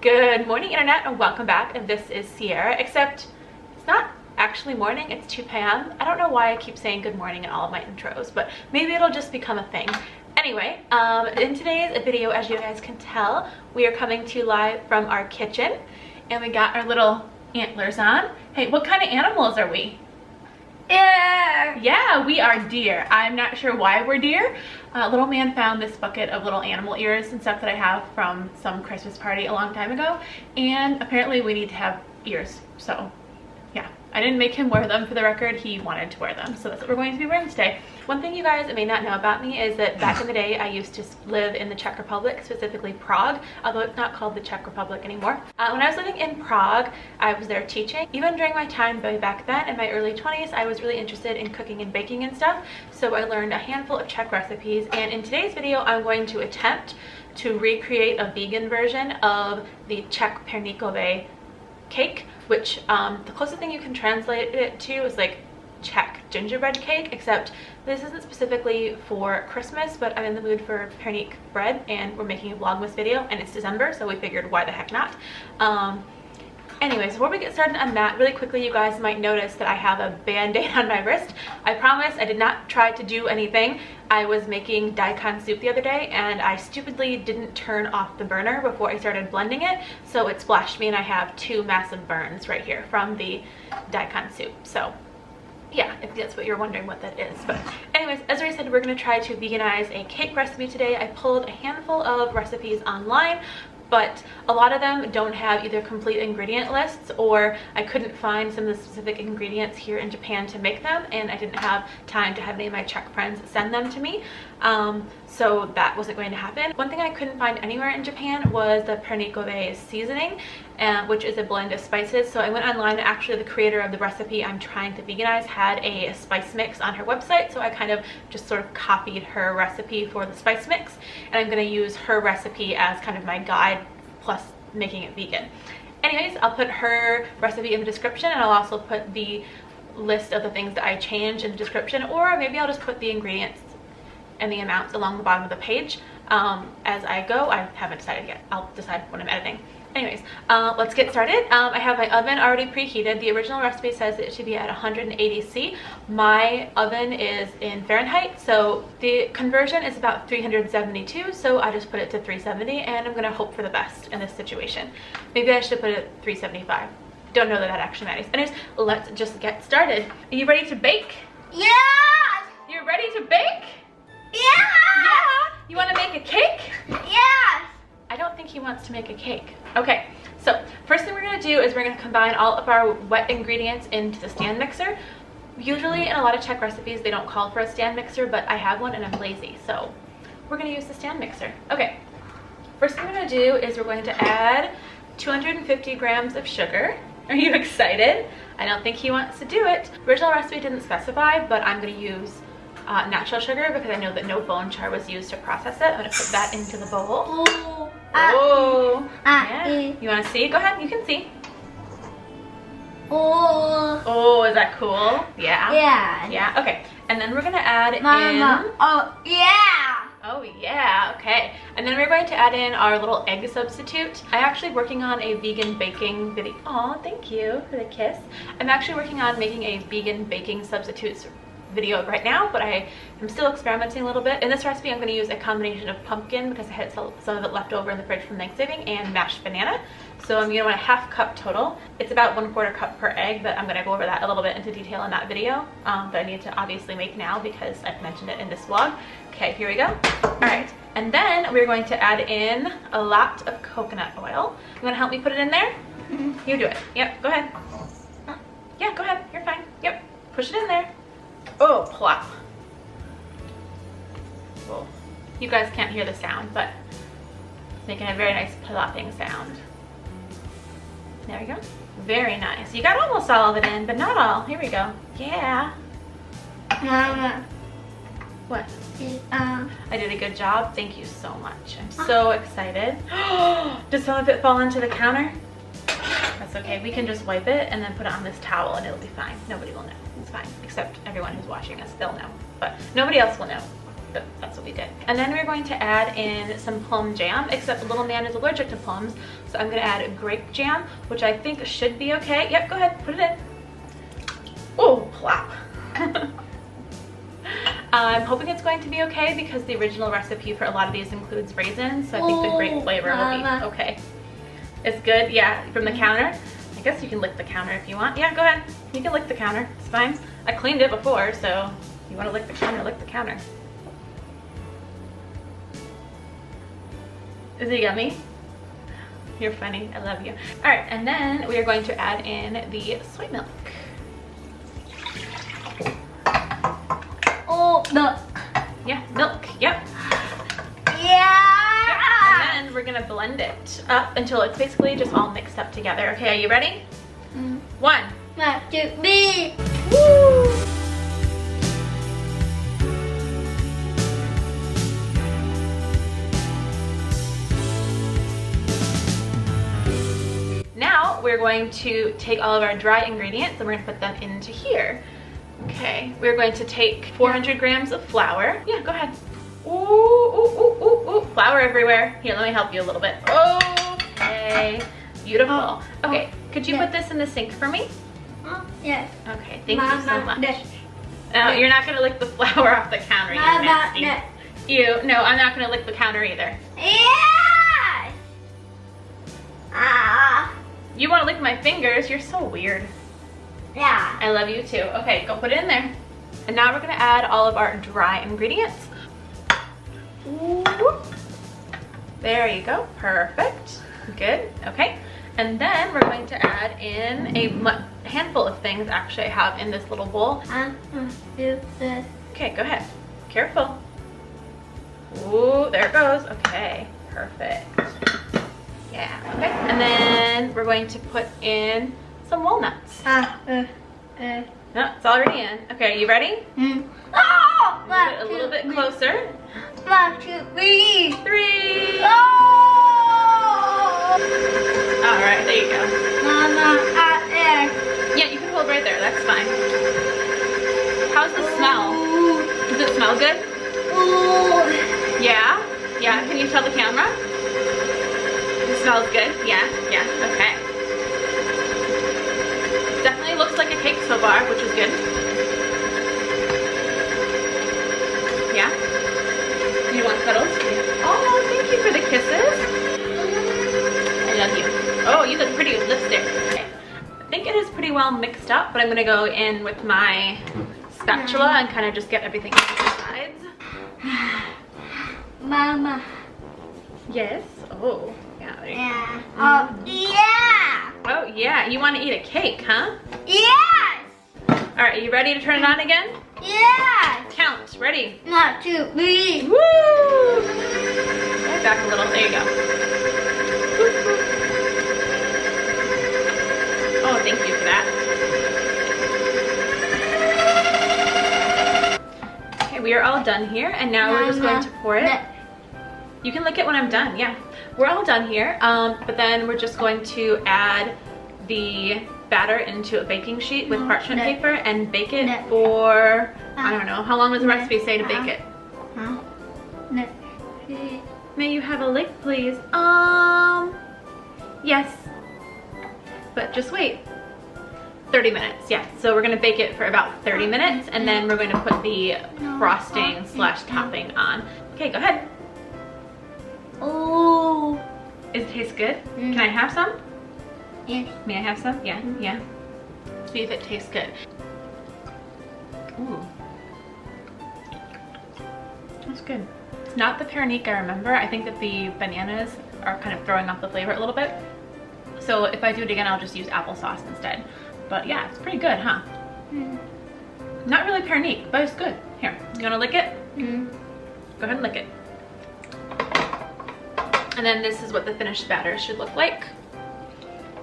Good morning, internet, and welcome back. And this is Sierra, except it's not actually morning, it's 2 p.m. I don't know why I keep saying good morning in all of my intros, but maybe it'll just become a thing. Anyway, in today's video, as you guys can tell, we are coming to you live from our kitchen, and we got our little antlers on. Hey, what kind of animals are we? Yeah, we are deer. I'm not sure why we're deer. Little man found this bucket of little animal ears and stuff that I have from some Christmas party a long time ago, and apparently we need to have ears, so yeah. I didn't make him wear them, for the record. He wanted to wear them, so that's what we're going to be wearing today. One thing you guys may not know about me is that back in the day I used to live in the Czech Republic, specifically Prague, although it's not called the Czech Republic anymore. When I was living in Prague, I was there teaching. Even during my time way back then, in my early 20s, I was really interested in cooking and baking and stuff, so I learned a handful of Czech recipes, and in today's video I'm going to attempt to recreate a vegan version of the Czech Perníkové cake, which the closest thing you can translate it to is like Czech gingerbread cake, except this isn't specifically for Christmas, but I'm in the mood for Pernik bread, and we're making a Vlogmas video, and it's December, so we figured why the heck not. Anyways, before we get started on that, really quickly, you guys might notice that I have a band-aid on my wrist. I promise I did not try to do anything. I was making daikon soup the other day, and I stupidly didn't turn off the burner before I started blending it, so it splashed me, and I have 2 massive burns right here from the daikon soup. So yeah, if that's what you're wondering what that is. But anyways, as I said, we're going to try to veganize a cake recipe today. I pulled a handful of recipes online, but a lot of them don't have either complete ingredient lists, or I couldn't find some of the specific ingredients here in Japan to make them, and I didn't have time to have any of my Czech friends send them to me, so that wasn't going to happen. One thing I couldn't find anywhere in Japan was the Perníkové seasoning, which is a blend of spices. So I went online, and actually the creator of the recipe I'm trying to veganize had a spice mix on her website, so I kind of just sort of copied her recipe for the spice mix, and I'm going to use her recipe as kind of my guide plus making it vegan. Anyways, I'll put her recipe in the description, and I'll also put the list of the things that I change in the description, or maybe I'll just put the ingredients and the amounts along the bottom of the page as I go. I haven't decided yet. I'll decide when I'm editing. Anyways, let's get started. I have my oven already preheated. The original recipe says it should be at 180°C. My oven is in Fahrenheit, so the conversion is about 372, so I just put it to 370, and I'm gonna hope for the best in this situation. Maybe I should put it at 375. Don't know that that actually matters. Anyways, let's just get started. Are you ready to bake? Yeah! You're ready to bake? Yeah! Yeah! You wanna make a cake? Yes! I don't think he wants to make a cake. Okay, so first thing we're gonna do is we're gonna combine all of our wet ingredients into the stand mixer. Usually in a lot of Czech recipes they don't call for a stand mixer, but I have one and I'm lazy, so we're gonna use the stand mixer. Okay, first thing we're gonna do is we're going to add 250 grams of sugar. Are you excited? I don't think he wants to do it. Original recipe didn't specify, but I'm gonna use natural sugar because I know that no bone char was used to process it. I'm gonna put that into the bowl. Oh. Oh, yeah. You want to see? Go ahead, you can see. Oh. Oh, is that cool? Yeah. Yeah. Yeah. Okay. And then we're gonna add Mama. in. Oh yeah. Oh yeah. Okay. And then we're going to add in our little egg substitute. I'm actually working on a vegan baking video. Oh, thank you for the kiss. I'm actually working on making a vegan baking substitutes video right now, but I am still experimenting a little bit. In this recipe I'm going to use a combination of pumpkin, because I had some of it left over in the fridge from Thanksgiving, and mashed banana. So I'm going to want a ½ cup total. It's about 1/4 cup per egg, but I'm going to go over that a little bit into detail in that video that I need to obviously make now because I've mentioned it in this vlog. Okay, here we go. Alright, and then we're going to add in a lot of coconut oil. You want to help me put it in there? Mm-hmm. You do it. Yep, go ahead. Yeah, go ahead. You're fine. Yep, push it in there. Oh, plop. Well, you guys can't hear the sound, but it's making a very nice plopping sound. There we go. Very nice. You got almost all of it in, but not all. Here we go. Yeah. Mama. What? Uh. I did a good job. Thank you so much. I'm so excited. Did some of it fall into the counter? That's okay. We can just wipe it and then put it on this towel and it'll be fine. Nobody will know. It's fine. Except everyone who's watching us. They'll know. But nobody else will know. but that's what we did. And then we're going to add in some plum jam, except the little man is allergic to plums, so I'm gonna add grape jam, which I think should be okay. Yep, go ahead, put it in. Oh, plop. I'm hoping it's going to be okay because the original recipe for a lot of these includes raisins, so I think the grape flavor will be okay. It's good, yeah, from the counter. I guess you can lick the counter if you want. Yeah, go ahead. You can lick the counter, it's fine. I cleaned it before, so if you want to lick the counter, lick the counter. Is it yummy? You're funny, I love you. All right, and then we are going to add in the soy milk. Oh, milk. Yeah, milk, yep. Yeah. Yep. And then we're gonna blend it up until it's basically just all mixed up together. Okay, are you ready? 1, 1, 2, 3. woo! Now we're going to take all of our dry ingredients and we're gonna put them into here. Okay, we're going to take 400 grams of flour. Yeah, go ahead. Ooh, ooh, ooh, ooh, ooh. Flour everywhere. Here, let me help you a little bit. Okay, beautiful. Okay, could you put this in the sink for me? Yes. Okay, thank you so much. No, you're not gonna lick the flour off the counter, you nasty. Ew, no, I'm not gonna lick the counter either. Yes. You wanna lick my fingers? You're so weird. Yeah. I love you too. Okay, go put it in there. And now we're gonna add all of our dry ingredients. Ooh. There you go, perfect. Good, okay. And then we're going to add in a handful of things actually I have in this little bowl. Do this. Okay, go ahead. Careful. Ooh, there it goes. Okay, perfect. Yeah, okay. And then we're going to put in some walnuts. No, it's already in. Okay, are you ready? Oh, Get a little bit closer. 1, 2, 3. 3. Oh. All right, there you go. Mama, Yeah, you can hold right there. That's fine. How's the smell? Does it smell good? Ooh. Yeah? Yeah, can you tell the camera? It smells good? Yeah, yeah, okay. Definitely looks like a cake so far, which is good. Yeah? You want cuddles? Oh, thank you for the kisses. I love you. Oh, you look pretty with lipstick. Okay. I think it is pretty well mixed up, but I'm gonna go in with my spatula and kind of just get everything on the sides. Mama. Yes. Oh, yeah. There you Yeah. Oh, yeah. Oh, yeah. You want to eat a cake, huh? Yes. All right. Are you ready to turn it on again? Yes. Count. Ready? 1, 2, 3. Woo! Right back a little. There you go. Oh, thank you for that. Okay, we are all done here, and now we're just going to pour it. You can lick it when I'm done, yeah. We're all done here, but then we're just going to add the batter into a baking sheet with parchment paper and bake it for, I don't know, how long does the recipe say to bake it? May you have a lick, please? Yes. But just wait. 30 minutes, yeah. So we're gonna bake it for about 30 minutes and then we're going to put the frosting slash topping on. Okay, go ahead. Oh. Does it taste good? Can I have some? Yes. May I have some? Yeah, yeah. See if it tastes good. Ooh. That's good. It's not the Pernik I remember. I think that the bananas are kind of throwing off the flavor a little bit. So if I do it again, I'll just use applesauce instead. But yeah, it's pretty good, huh? Not really Pernik, but it's good. Here, you wanna lick it? Go ahead and lick it. And then this is what the finished batter should look like.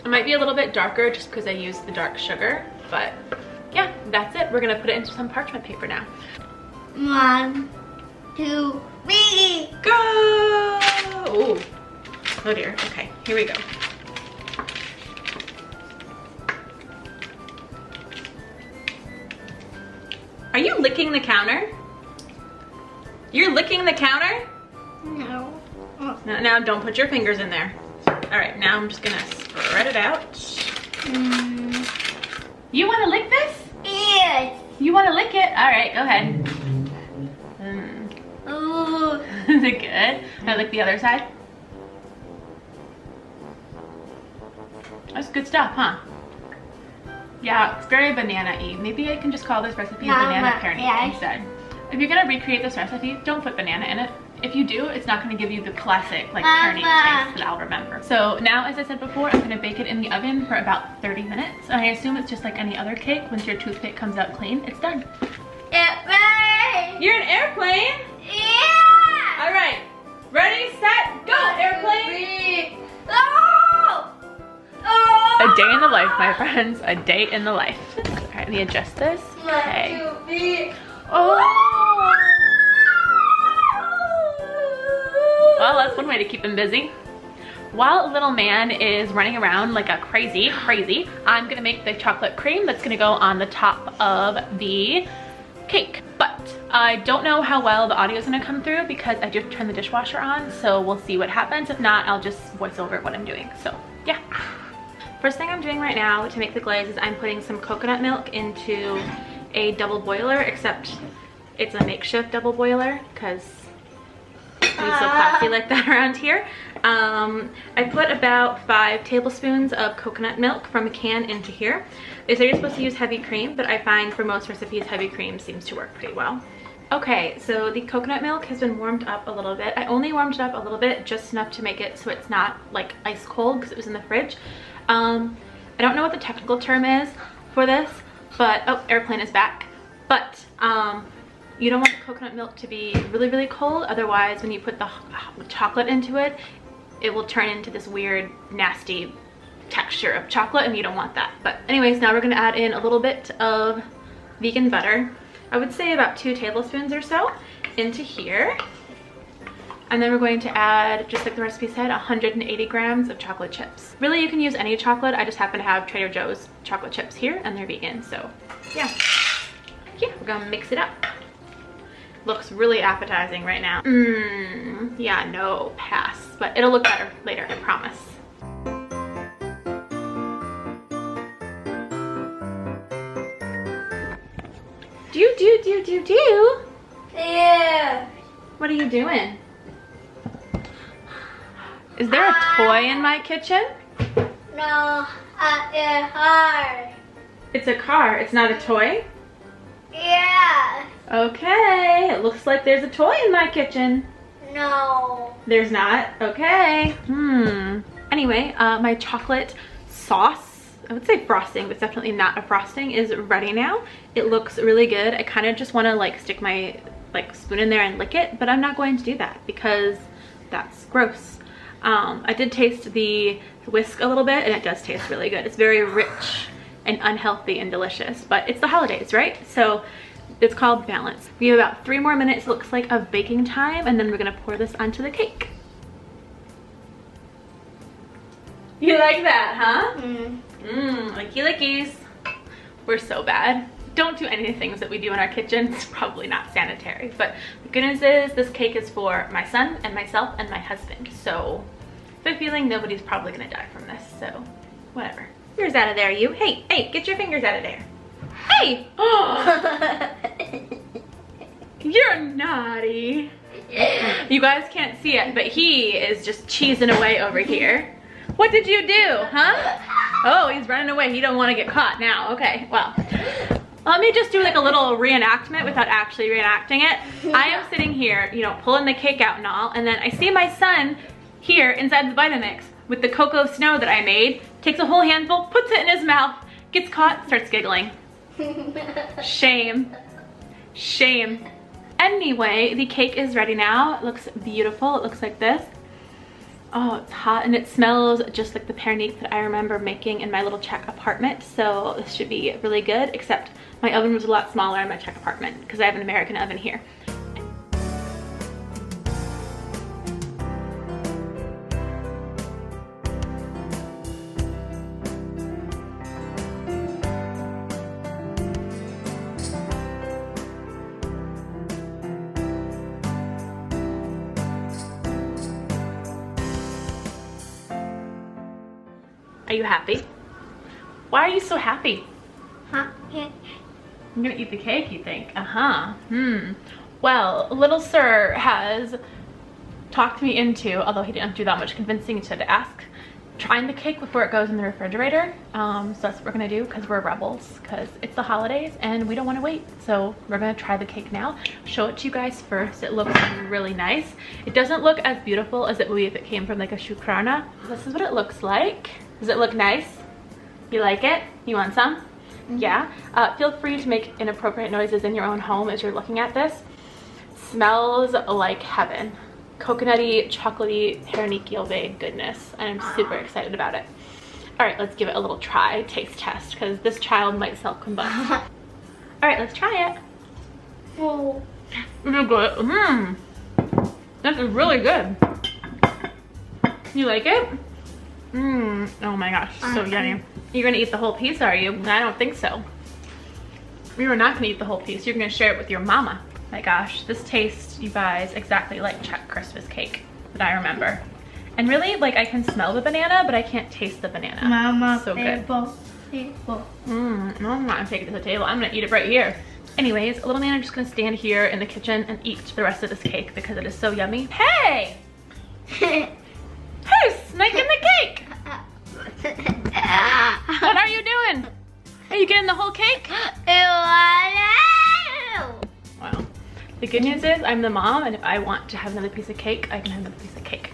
It might be a little bit darker just because I used the dark sugar, but yeah, that's it. We're gonna put it into some parchment paper now. 1, 2, 3. Go! Ooh. Oh dear, okay, here we go. Are you licking the counter? You're licking the counter? No. No, now don't put your fingers in there. All right, now I'm just gonna spread it out. You wanna lick this? Yes. You wanna lick it? All right, go ahead. Ooh. Is it good? Can I lick the other side? That's good stuff, huh? Yeah, it's very banana-y. Maybe I can just call this recipe banana Pernik instead. If you're gonna recreate this recipe, don't put banana in it. If you do, it's not gonna give you the classic like Pernik taste that I'll remember. So now, as I said before, I'm gonna bake it in the oven for about 30 minutes. And I assume it's just like any other cake. Once your toothpick comes out clean, it's done. Airplane. You're an airplane? Yeah. All right, ready, set, go, airplane. Oh. Oh. A day in the life, my friends, a day in the life. All right, let me adjust this. Okay. 1, 2, 3. Oh. Well, that's one way to keep him busy. While little man is running around like a crazy, I'm gonna make the chocolate cream that's gonna go on the top of the cake. But I don't know how well the audio is gonna come through because I just turned the dishwasher on, so we'll see what happens. If not, I'll just voice over what I'm doing, so yeah. First thing I'm doing right now to make the glaze is I'm putting some coconut milk into a double boiler, except it's a makeshift double boiler because it's so classy like that around here. I put about 5 tablespoons of coconut milk from a can into here. They say you're supposed to use heavy cream, but I find for most recipes heavy cream seems to work pretty well. Okay, so the coconut milk has been warmed up a little bit. I only warmed it up a little bit, just enough to make it so it's not like ice cold because it was in the fridge. I don't know what the technical term is for this, but oh, airplane is back. But you don't want the coconut milk to be really cold, otherwise when you put the chocolate into it, it will turn into this weird nasty texture of chocolate and you don't want that. But anyways, now we're gonna add in a little bit of vegan butter. I would say about 2 tablespoons or so into here. And then we're going to add, just like the recipe said, 180 grams of chocolate chips. Really, you can use any chocolate. I just happen to have Trader Joe's chocolate chips here and they're vegan, so yeah. Yeah, we're gonna mix it up. Looks really appetizing right now. Yeah, no, pass. But it'll look better later, I promise. Do. Yeah. What are you doing? Is there a toy in my kitchen? No, it's hard. It's a car, it's not a toy? Yeah. Okay, it looks like there's a toy in my kitchen. No. There's not? Okay. Anyway, my chocolate sauce, I would say frosting, but it's definitely not a frosting, is ready now. It looks really good. I kind of just want to like stick my spoon in there and lick it, but I'm not going to do that because that's gross. I did taste the whisk a little bit and it does taste really good. It's very rich and unhealthy and delicious, but it's the holidays, right? So it's called balance. We have about 3 more minutes, it looks like, of baking time, and then we're gonna pour this onto the cake. You like that, huh? Licky lickies. We're so bad. Don't do any things that we do in our kitchen. It's probably not sanitary, but the good news is this cake is for my son and myself and my husband. So I have a feeling nobody's probably gonna die from this, so whatever. Fingers out of there, you. Hey, get your fingers out of there. Hey! Oh. You're naughty. You guys can't see it, but he is just cheesing away over here. What did you do, huh? Oh, he's running away. He don't want to get caught now. Okay, well, let me just do like a little reenactment without actually reenacting it. I am sitting here, you know, pulling the cake out and all, and then I see my son here inside the Vitamix with the cocoa snow that I made, takes a whole handful, puts it in his mouth, gets caught, starts giggling. Shame. Shame. Anyway, the cake is ready now. It looks beautiful. It looks like this. Oh, it's hot and it smells just like the Perník that I remember making in my little Czech apartment. So this should be really good, except my oven was a lot smaller in my Czech apartment because I have an American oven here. Are you happy? Why are you so happy? Huh? Yeah. I'm gonna eat the cake, you think? Uh-huh. Well, little sir has talked me into, although he didn't do that much convincing to ask, trying the cake before it goes in the refrigerator. So that's what we're gonna do because we're rebels, because it's the holidays and we don't want to wait. So we're gonna try the cake now, show it to you guys first. It looks really nice. It doesn't look as beautiful as it would be if it came from like a shukrana. This is what it looks like. Does it look nice? You like it? You want some? Yeah. Feel free to make inappropriate noises in your own home as you're looking at this. Smells like heaven. Coconutty, chocolatey, Pernik goodness. And I'm super excited about it. All right, let's give it a little try, taste test, because this child might self-combust. All right, let's try it. Oh. This is good. This is really good. You like it? Oh my gosh, so yummy. You're gonna eat the whole piece, are you? I don't think so. You are not gonna eat the whole piece. You're gonna share it with your mama. My gosh, this tastes, you guys, exactly like Czech Christmas cake that I remember. And really, like, I can smell the banana, but I can't taste the banana. Mama, so good. People. I'm not gonna take it to the table. I'm gonna eat it right here. Anyways, little man, I'm just gonna stand here in the kitchen and eat the rest of this cake because it is so yummy. Hey! Hey, snake in the cake! What are you doing? Are you getting the whole cake? Wow. The good news is I'm the mom, and if I want to have another piece of cake, I can have another piece of cake.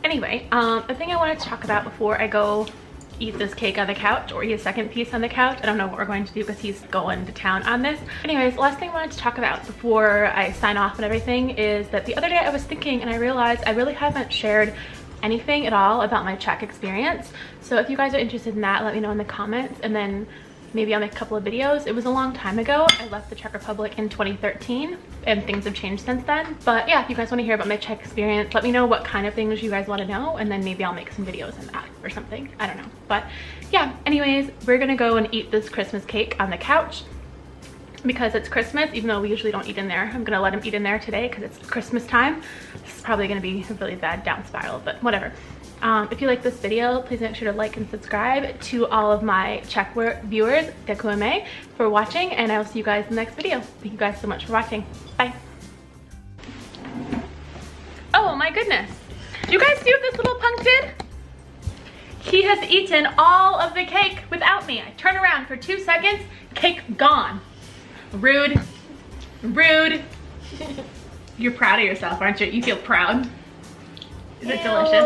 Anyway, the thing I wanted to talk about before I go eat this cake on the couch or eat a second piece on the couch, I don't know what we're going to do because he's going to town on this. Anyways, the last thing I wanted to talk about before I sign off and everything is that the other day I was thinking and I realized I really haven't shared anything at all about my Czech experience. So if you guys are interested in that, let me know in the comments, and then maybe I'll make a couple of videos. It was a long time ago. I left the Czech Republic in 2013 and things have changed since then. But yeah, if you guys want to hear about my Czech experience, let me know what kind of things you guys want to know, and then maybe I'll make some videos on that or something. I don't know. But yeah, anyways, we're gonna go and eat this Christmas cake on the couch because it's Christmas, even though we usually don't eat in there. I'm gonna let him eat in there today because it's Christmas time. This is probably gonna be a really bad down spiral, but whatever. If you like this video, please make sure to like and subscribe. To all of my Czech viewers, děkujeme for watching, and I will see you guys in the next video. Thank you guys so much for watching. Bye. Oh my goodness. Do you guys see what this little punk did? He has eaten all of the cake without me. I turn around for 2 seconds, cake gone. Rude. Rude. You're proud of yourself, aren't you? You feel proud? Is it delicious?